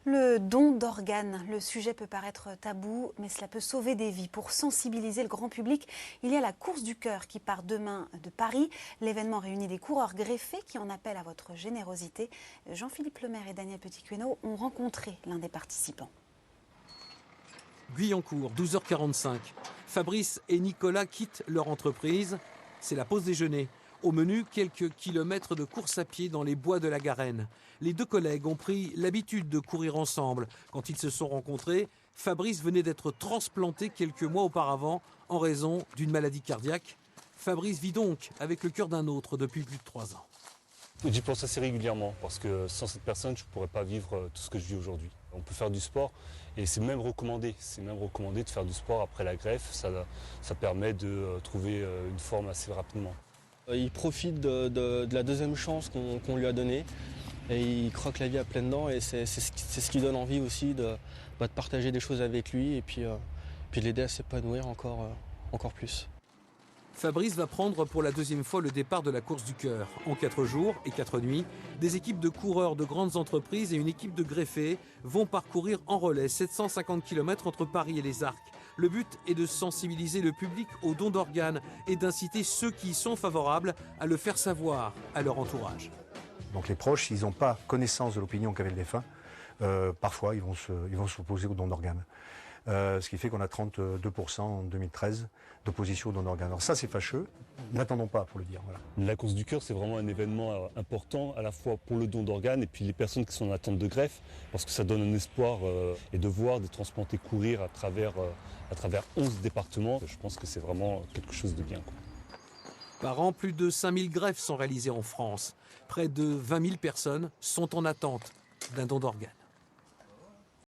Le don d'organes, le sujet peut paraître tabou, mais cela peut sauver des vies. Pour sensibiliser le grand public, il y a la course du cœur qui part demain de Paris. L'événement réunit des coureurs greffés qui en appellent à votre générosité. Jean-Philippe Lemaire et Daniel Petit-Queneau ont rencontré l'un des participants. Guyancourt, 12h45. Fabrice et Nicolas quittent leur entreprise. C'est la pause déjeuner. Au menu, quelques kilomètres de course à pied dans les bois de la Garenne. Les deux collègues ont pris l'habitude de courir ensemble. Quand ils se sont rencontrés, Fabrice venait d'être transplanté quelques mois auparavant en raison d'une maladie cardiaque. Fabrice vit donc avec le cœur d'un autre depuis plus de 3 ans. J'y pense assez régulièrement parce que sans cette personne, je ne pourrais pas vivre tout ce que je vis aujourd'hui. On peut faire du sport et c'est même recommandé. C'est même recommandé de faire du sport après la greffe. Ça permet de trouver une forme assez rapidement. Il profite de la deuxième chance qu'on lui a donnée et il croque la vie à pleines dents et c'est ce qui donne envie aussi de partager des choses avec lui et puis de l'aider à s'épanouir encore plus. Fabrice va prendre pour la deuxième fois le départ de la course du cœur. En 4 jours et 4 nuits, des équipes de coureurs de grandes entreprises et une équipe de greffés vont parcourir en relais 750 km entre Paris et les Arcs. Le but est de sensibiliser le public au don d'organes et d'inciter ceux qui y sont favorables à le faire savoir à leur entourage. Donc les proches, s'ils n'ont pas connaissance de l'opinion qu'avait le défunt, parfois ils vont s'opposer au don d'organes. Ce qui fait qu'on a 32% en 2013 d'opposition au don d'organes. Alors ça c'est fâcheux, n'attendons pas pour le dire. Voilà. La course du cœur, c'est vraiment un événement important à la fois pour le don d'organes et puis les personnes qui sont en attente de greffe, parce que ça donne un espoir et de voir des transplantés courir à travers 11 départements, je pense que c'est vraiment quelque chose de bien. Par an, plus de 5000 greffes sont réalisées en France. Près de 20 000 personnes sont en attente d'un don d'organes.